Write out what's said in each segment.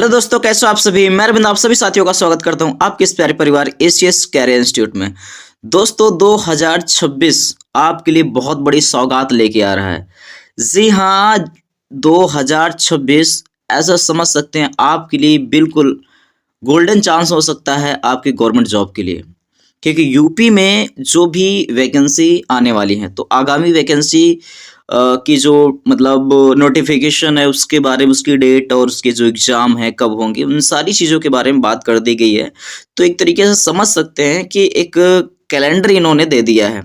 Hello दोस्तों, कैसे हो आप सभी। मैं अरविंद आप सभी साथियों का स्वागत करता हूं आपके इस प्यारे परिवार एसीएस कैरियर इंस्टीट्यूट में। दोस्तों 2026 आपके लिए बहुत बड़ी सौगात लेके आ रहा है। जी हाँ, 2026 ऐसा समझ सकते हैं आपके लिए बिल्कुल गोल्डन चांस हो सकता है आपके गवर्नमेंट जॉब के लिए। क्योंकि यूपी में जो भी वैकेंसी आने वाली है तो आगामी वैकेंसी की जो मतलब नोटिफिकेशन है उसके बारे में, उसकी डेट और उसके जो एग्ज़ाम है कब होंगे, उन सारी चीज़ों के बारे में बात कर दी गई है। तो एक तरीके से समझ सकते हैं कि एक कैलेंडर इन्होंने दे दिया है।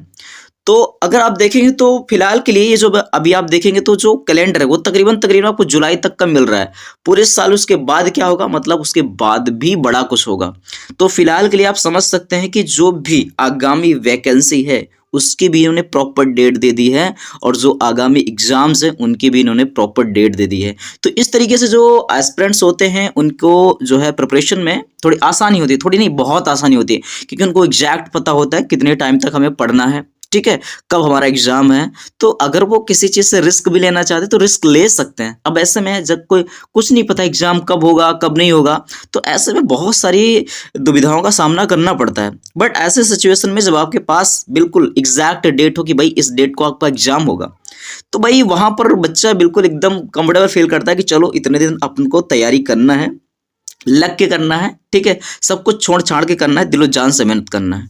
तो अगर आप देखेंगे तो फिलहाल के लिए ये जो अभी आप देखेंगे तो जो कैलेंडर है वो तकरीबन तकरीबन आपको जुलाई तक का मिल रहा है। पूरे साल उसके बाद क्या होगा, मतलब उसके बाद भी बड़ा कुछ होगा। तो फिलहाल के लिए आप समझ सकते हैं कि जो भी आगामी वैकेंसी है उसकी भी इन्होंने प्रॉपर डेट दे दी है और जो आगामी एग्जाम्स हैं उनकी भी इन्होंने प्रॉपर डेट दे दी है। तो इस तरीके से जो एस्पिरेंट्स होते हैं उनको जो है प्रिपरेशन में थोड़ी आसानी होती है, थोड़ी नहीं बहुत आसानी होती है, क्योंकि उनको एग्जैक्ट पता होता है कितने टाइम तक हमें पढ़ना है, ठीक है, कब हमारा एग्जाम है। तो अगर वो किसी चीज से रिस्क भी लेना चाहते तो रिस्क ले सकते हैं। अब ऐसे में जब कोई कुछ नहीं पता एग्जाम कब होगा कब नहीं होगा, तो ऐसे में बहुत सारी दुविधाओं का सामना करना पड़ता है। बट ऐसे सिचुएशन में जब आपके पास बिल्कुल एग्जैक्ट डेट हो कि भाई इस डेट को आपका एग्जाम होगा, तो भाई वहां पर बच्चा बिल्कुल एकदम कंफर्टेबल फील करता है कि चलो इतने दिन अपन को तैयारी करना है, लग के करना है, ठीक है, सब कुछ छोड़ छाड़ के करना है, दिलो जान से मेहनत करना है।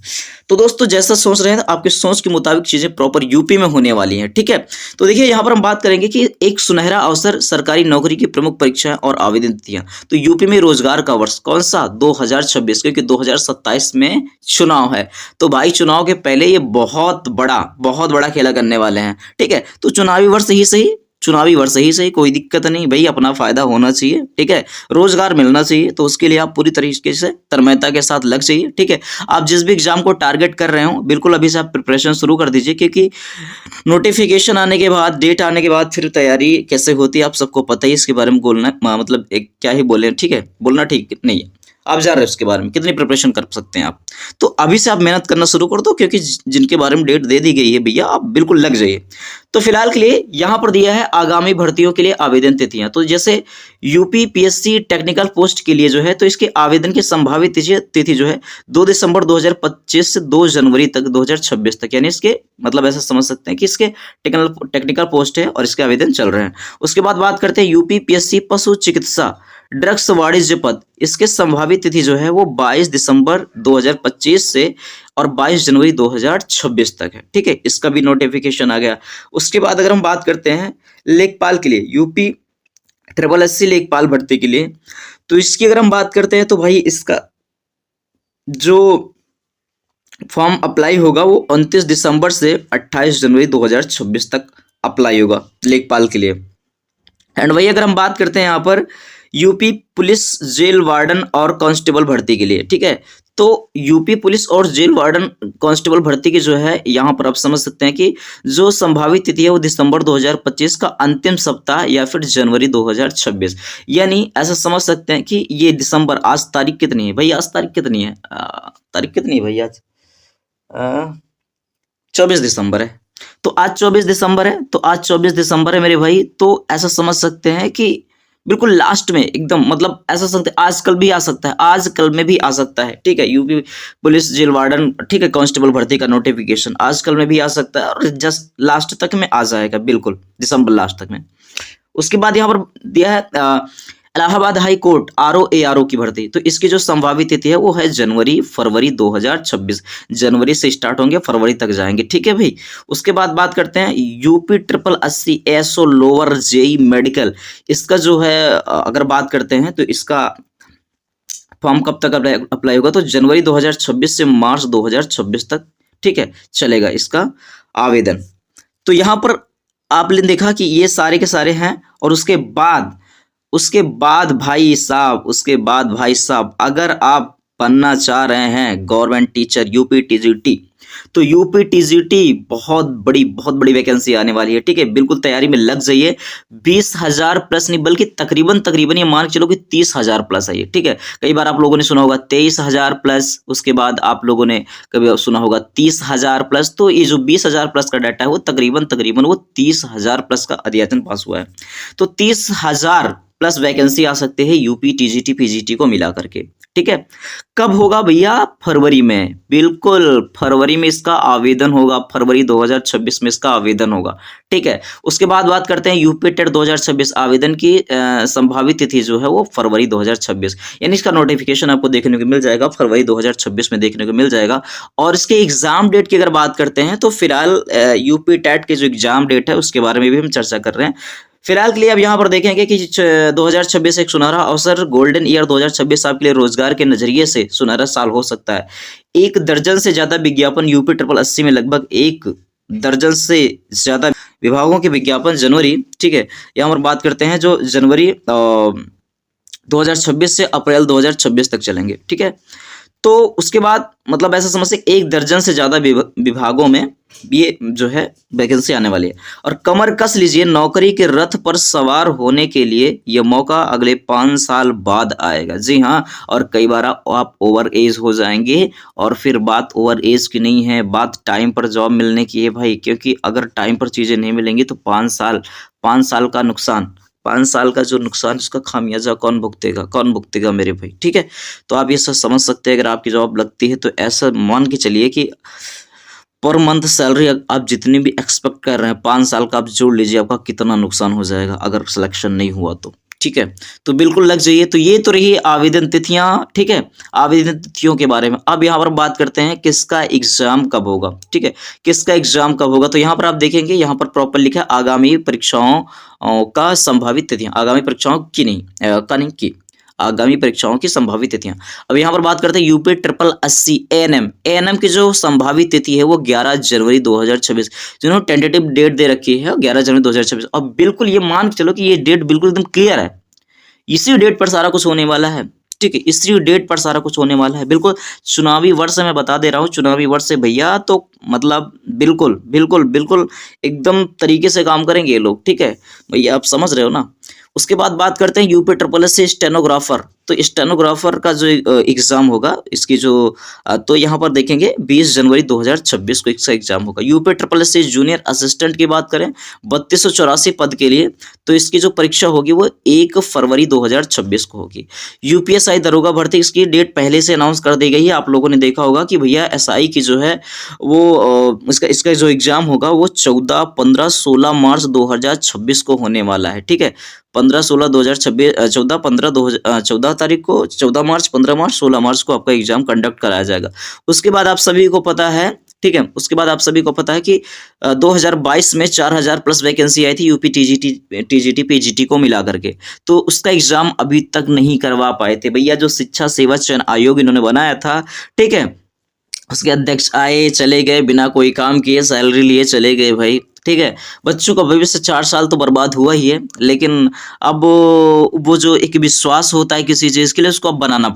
तो दोस्तों जैसा सोच रहे हैं आपकी सोच के मुताबिक चीजें प्रॉपर यूपी में होने वाली हैं, ठीक है। तो देखिए यहाँ पर हम बात करेंगे कि एक सुनहरा अवसर, सरकारी नौकरी की प्रमुख परीक्षाएं और आवेदन तिथियां। तो यूपी में रोजगार का वर्ष कौन सा, 2026, क्योंकि 2027 में चुनाव है। तो भाई चुनाव के पहले ये बहुत बड़ा खेला करने वाले हैं, ठीक है। तो चुनावी वर्ष ही सही, चुनावी वर्ष ही सही, कोई दिक्कत नहीं भाई, अपना फायदा होना चाहिए, ठीक है, रोजगार मिलना चाहिए। तो उसके लिए आप पूरी तरीके से तन्मयता के साथ लग जाइए, ठीक है। आप जिस भी एग्जाम को टारगेट कर रहे हो बिल्कुल अभी से आप प्रिपरेशन शुरू कर दीजिए, क्योंकि नोटिफिकेशन आने के बाद, डेट आने के बाद फिर तैयारी कैसे होती है आप सबको पता ही। इसके बारे में बोलना मतलब एक क्या ही बोले, ठीक है, बोलना ठीक नहीं है। आप जा रहे हो उसके बारे में कितनी प्रिपरेशन कर सकते हैं आप, तो अभी से आप मेहनत करना शुरू कर दो, क्योंकि जिनके बारे में डेट दे दी गई है भैया आप बिल्कुल लग जाइए। तो फिलहाल के लिए यहाँ पर दिया है आगामी भर्तियों के लिए आवेदन तिथियां। तो जैसे यूपी पीएससी टेक्निकल पोस्ट के लिए जो है, तो इसके आवेदन की संभावित तिथि जो है 2 दिसंबर 2025 से 2 जनवरी तक 2026 तक, यानी इसके मतलब ऐसा समझ सकते हैं कि इसके टेक्निकल पोस्ट है और इसके आवेदन चल रहे हैं। उसके बाद बात करते हैं यूपी पीएससी पशु चिकित्सा ड्रग्स वाणिज्य पद, इसके संभावित तिथि जो है वो 22 दिसंबर 2025 से और 22 जनवरी 2026 तक है, ठीक है। इसका भी नोटिफिकेशन आ गया। उसके बाद अगर हम बात करते हैं लेखपाल के लिए, यूपी SSC लेखपाल भर्ती के लिए, तो इसकी अगर हम बात करते हैं तो भाई इसका जो फॉर्म अप्लाई होगा वो 29 दिसंबर से 28 जनवरी 2026 तक अप्लाई होगा लेखपाल के लिए। एंड वही अगर हम बात करते हैं यहाँ पर यूपी पुलिस जेल वार्डन और कांस्टेबल भर्ती के लिए, ठीक है। तो यूपी पुलिस और जेल वार्डन कांस्टेबल भर्ती की जो है यहाँ पर आप समझ सकते हैं कि जो संभावित तिथि है वो दिसंबर 2025 का अंतिम सप्ताह या फिर जनवरी 2026, यानी ऐसा समझ सकते हैं कि ये दिसंबर, आज तारीख कितनी है भाई, आज तारीख कितनी है, तारीख कितनी है भाई, आज 24 दिसंबर है। तो आज 24 दिसंबर है, तो आज 24 दिसंबर है मेरे भाई। तो ऐसा समझ सकते हैं कि बिल्कुल लास्ट में एकदम, मतलब ऐसा सकते आज कल भी आ सकता है, आज कल में भी आ सकता है, ठीक है। यूपी पुलिस जेल वार्डन, ठीक है, कांस्टेबल भर्ती का नोटिफिकेशन आज कल में भी आ सकता है और जस्ट लास्ट तक में आ जाएगा, बिल्कुल दिसंबर लास्ट तक में। उसके बाद यहाँ पर दिया है इलाहाबाद हाई कोर्ट RO की भर्ती। तो इसकी जो संभावित तिथि है वो है जनवरी फरवरी 2026, जनवरी से स्टार्ट होंगे फरवरी तक जाएंगे, ठीक है भाई। उसके बाद बात करते हैं UP SSC SO lower JEE medical, इसका जो है अगर बात करते हैं तो इसका फॉर्म कब तक अप्लाई होगा, तो जनवरी 2026 से मार्च 2026 तक, ठीक है, चलेगा इसका आवेदन। तो यहाँ पर आपने देखा कि ये सारे के सारे हैं। और उसके बाद भाई साहब अगर आप बनना चाह रहे हैं गवर्नमेंट टीचर यूपी TGT, तो यूपी TGT बहुत बड़ी वैकेंसी आने वाली है, ठीक है, बिल्कुल तैयारी में लग जाइए। 20,000 प्लस नहीं बल्कि तकरीबन ये मान के चलो कि 30,000 प्लस है ये, ठीक है। कई बार आप लोगों ने सुना होगा 23,000 प्लस, उसके बाद आप लोगों ने कभी सुना होगा 30,000 प्लस। तो ये जो 20,000 प्लस का डाटा है वो तकरीबन वो 30,000 प्लस का अध्ययन पास हुआ है। तो 30,000 प्लस वैकेंसी आ सकती है यूपी टीजीटी पीजीटी को मिला करके। ठीक है, कब होगा भैया? फरवरी में, बिल्कुल फरवरी में इसका आवेदन होगा, फरवरी 2026 में इसका आवेदन होगा। ठीक है, उसके बाद बात करते हैं यूपी टेट 2026 आवेदन की संभावित तिथि जो है वो फरवरी 2026, यानी इसका नोटिफिकेशन आपको देखने को मिल जाएगा फरवरी 2026 में देखने को मिल जाएगा। और इसके एग्जाम डेट की अगर बात करते हैं तो फिलहाल यूपी टेट के जो एग्जाम डेट है उसके बारे में भी हम चर्चा कर रहे हैं। फिलहाल के लिए अब यहाँ पर देखेंगे कि 2026 एक सुनहरा अवसर, गोल्डन ईयर 2026 आपके लिए रोजगार के नजरिए से सुनहरा साल हो सकता है। 1 दर्जन से ज्यादा विज्ञापन यूपी 80 में, लगभग 1 दर्जन से ज्यादा विभागों के विज्ञापन जनवरी, ठीक है, यहाँ पर बात करते हैं जो जनवरी 2026 से अप्रैल 2026 तक चलेंगे। ठीक है, तो उसके बाद मतलब ऐसा समझ से 1 दर्जन से ज्यादा विभागों में ये जो है वैकेंसी आने वाली है। और कमर कस लीजिए, नौकरी के रथ पर सवार होने के लिए यह मौका अगले 5 साल बाद आएगा। जी हाँ, और कई बार आप ओवर एज हो जाएंगे, और फिर बात ओवर एज की नहीं है, बात टाइम पर जॉब मिलने की है भाई, क्योंकि अगर टाइम पर चीजें नहीं मिलेंगी तो 5 साल का नुकसान, 5 साल का जो नुकसान, उसका खामियाजा कौन भुगतेगा? कौन भुगतेगा मेरे भाई? ठीक है, तो आप ये सब समझ सकते हैं। अगर आपकी जॉब लगती है तो ऐसा मान के चलिए कि पर मंथ सैलरी आप जितनी भी एक्सपेक्ट कर रहे हैं 5 साल का आप जोड़ लीजिए, आपका कितना नुकसान हो जाएगा अगर सिलेक्शन नहीं हुआ तो। ठीक है, तो बिल्कुल लग जाइए। तो ये तो रही आवेदन तिथियां। ठीक है, आवेदन तिथियों के बारे में। अब यहाँ पर बात करते हैं किसका एग्जाम कब होगा। ठीक है, किसका एग्जाम कब होगा? तो यहाँ पर आप देखेंगे, यहाँ पर प्रॉपर लिखा है आगामी परीक्षाओं का संभावित तिथियां, आगामी परीक्षाओं की नहीं की आगामी परीक्षाओं की संभावित तिथियां। अब यहाँ पर बात करते हैं यूपी 80 एएनएम की जो संभावित तिथि है वो 11 जनवरी 2026, जिन्होंने टेंटेटिव डेट दे रखी है 11 जनवरी 2026। अब बिल्कुल ये मान के चलो कि ये डेट बिल्कुल एकदम क्लियर है, इसी डेट पर सारा कुछ होने वाला है। ठीक है, इसी डेट पर सारा कुछ होने वाला है। बिल्कुल चुनावी वर्ष मैं बता दे रहा हूँ, चुनावी वर्ष से भैया, तो मतलब बिल्कुल बिल्कुल बिल्कुल एकदम तरीके से काम करेंगे ये लोग। ठीक है भैया, आप समझ रहे हो ना। उसके बाद बात करते हैं यूपी SSS से स्टेनोग्राफर। तो स्टेनोग्राफर का जो एग्जाम होगा, इसकी जो तो यहाँ पर देखेंगे 20 जनवरी 2026 को इसका एग्जाम होगा। यूपी SSS से जूनियर असिस्टेंट की बात करें 3284 पद के लिए, तो इसकी जो परीक्षा होगी वो 1 फरवरी 2026 को होगी। यूपीएसआई दरोगा भर्ती, इसकी डेट पहले से अनाउंस कर दी गई है। आप लोगों ने देखा होगा कि भैया एसआई की जो है वो इसका जो एग्जाम होगा वो 14, 15, 16 मार्च 2026 को होने वाला है। ठीक है, 15, 16, 2026, 14, 15, 14 तारीख को, 14 मार्च, 15 मार्च, 16 मार्च को आपका एग्जाम कंडक्ट कराया जाएगा। उसके बाद आप सभी को पता है, ठीक है, उसके बाद आप सभी को पता है कि 2022 में 4000 प्लस वैकेंसी आई थी यूपी टीजीटी पीजीटी को मिला करके, तो उसका एग्जाम अभी तक नहीं करवा पाए थे भैया। जो शिक्षा सेवा चयन आयोग इन्होंने बनाया था, ठीक है, उसके अध्यक्ष आए चले गए, बिना कोई काम किए सैलरी लिए चले गए भाई। ठीक है, बच्चों का भविष्य 4 साल तो बर्बाद हुआ ही है, लेकिन अब वो जो एक विश्वास होता है किसी चीज़ के लिए, उसको अब बनाना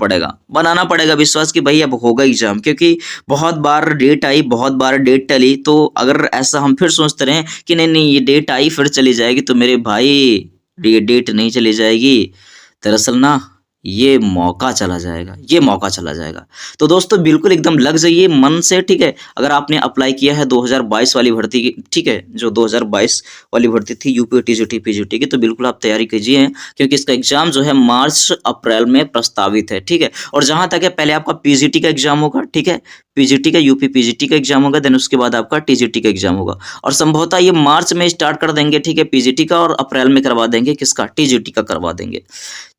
पड़ेगा विश्वास कि भाई अब होगा एग्जाम। क्योंकि बहुत बार डेट आई, बहुत बार डेट टली, तो अगर ऐसा हम फिर सोचते रहे कि नहीं नहीं ये डेट आई फिर चली जाएगी, तो मेरे भाई ये डेट नहीं चली जाएगी, दरअसल ना ये मौका चला जाएगा। तो दोस्तों बिल्कुल एकदम लग जाइए मन से। ठीक है, अगर आपने अप्लाई किया है 2022 वाली भर्ती की, ठीक है, जो 2022 वाली भर्ती थी यूपी टीजीटी पीजीटी की, तो बिल्कुल आप तैयारी कीजिए, क्योंकि इसका एग्जाम जो है मार्च अप्रैल में प्रस्तावित है। ठीक है, और जहां तक है पहले आपका पीजीटी का एग्जाम होगा। ठीक है, पीजीटी का यूपी पीजीटी का एग्जाम होगा, देन उसके बाद आपका टीजीटी का एग्जाम होगा, और संभवतः ये मार्च में स्टार्ट कर देंगे। ठीक है, पीजीटी का, और अप्रैल में करवा देंगे किसका? टीजीटी का करवा देंगे।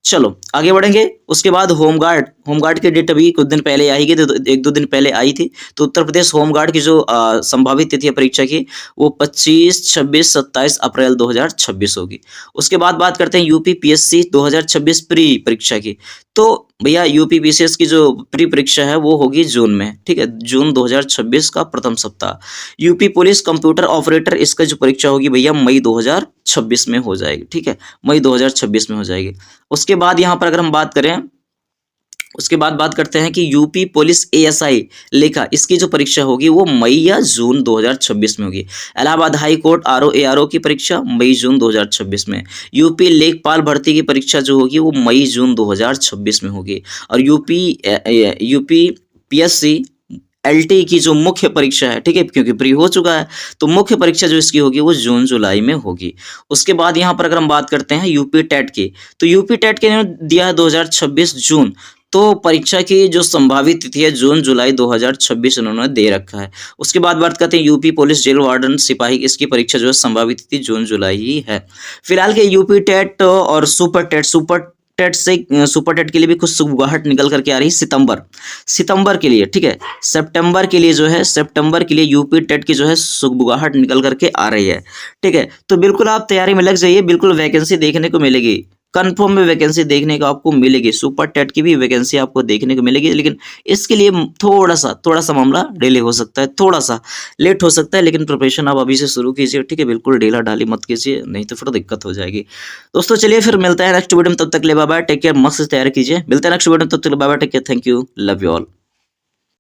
चलो आगे बढ़ेंगे। उसके बाद होमगार्ड की डेट अभी कुछ दिन पहले आई थी, 1-2 दिन पहले आई थी। तो उत्तर प्रदेश होमगार्ड की जो संभावित तिथि है परीक्षा की, वो 25, 26, 27 अप्रैल 2026 होगी। उसके बाद बात करते हैं यूपी पीएससी 2026 प्री परीक्षा की। तो भैया यूपी पीसीएस की जो प्री परीक्षा है वो होगी जून में। ठीक है, जून 2026 का प्रथम सप्ताह। यूपी पुलिस कंप्यूटर ऑपरेटर, इसका जो परीक्षा होगी भैया मई 2026 में हो जाएगी। ठीक है, मई 2026 में हो जाएगी। उसके बाद यहाँ पर अगर हम बात करें, उसके बाद बात करते हैं कि यूपी पुलिस एएसआई लेखा, इसकी जो परीक्षा होगी वो मई या जून 2026 में होगी। Allahabad high court RO ARO की परीक्षा मई जून 2026 में। यूपी लेखपाल भर्ती की परीक्षा जो होगी वो मई जून 2026 में होगी। और यूपी पीएससी एलटी की जो मुख्य परीक्षा है, ठीक है, क्योंकि प्री हो चुका है, तो मुख्य परीक्षा जो इसकी होगी वो जून जुलाई में होगी। उसके बाद यहाँ पर अगर हम बात करते हैं यूपी टेट की, तो यूपी टेट के इन्होंने दिया है 2026 जून, तो परीक्षा की जो संभावित तिथि है जून जुलाई 2026 इन्होंने दे रखा है। उसके बाद बात करते हैं यूपी पुलिस जेल वार्डन सिपाही, इसकी परीक्षा जो है संभावित तिथि जून जुलाई ही है। फिलहाल के यूपी टेट और सुपर टेट के लिए भी कुछ सुगबुगाहट निकल करके आ रही है सितंबर के लिए, ठीक है, सितंबर के लिए जो है सितंबर के लिए यूपी टेट की जो है सुगबुगाहट निकल करके आ रही है, ठीक है। तो बिल्कुल आप तैयारी में लग जाइए, बिल्कुल वैकेंसी देखने को मिलेगी, कंफर्म में वैकेंसी देखने को आपको मिलेगी, सुपर टेट की भी वैकेंसी आपको देखने को मिलेगी, लेकिन इसके लिए थोड़ा सा मामला डिले हो सकता है, थोड़ा सा लेट हो सकता है, लेकिन प्रिपरेशन आप अभी से शुरू कीजिए, ठीक है, बिल्कुल ढीला ढाली मत कीजिए, नहीं तो फिर दिक्कत हो जाएगी। दोस्तों चलिए फिर मिलते हैं नेक्स्ट वीडियो में, तब तक ले बाय बाय, टेक केयर, मस्त से तैयारी कीजिए, मिलते हैं नेक्स्ट वीडियो में, तब तक ले bye bye, take care, thank you, love you all.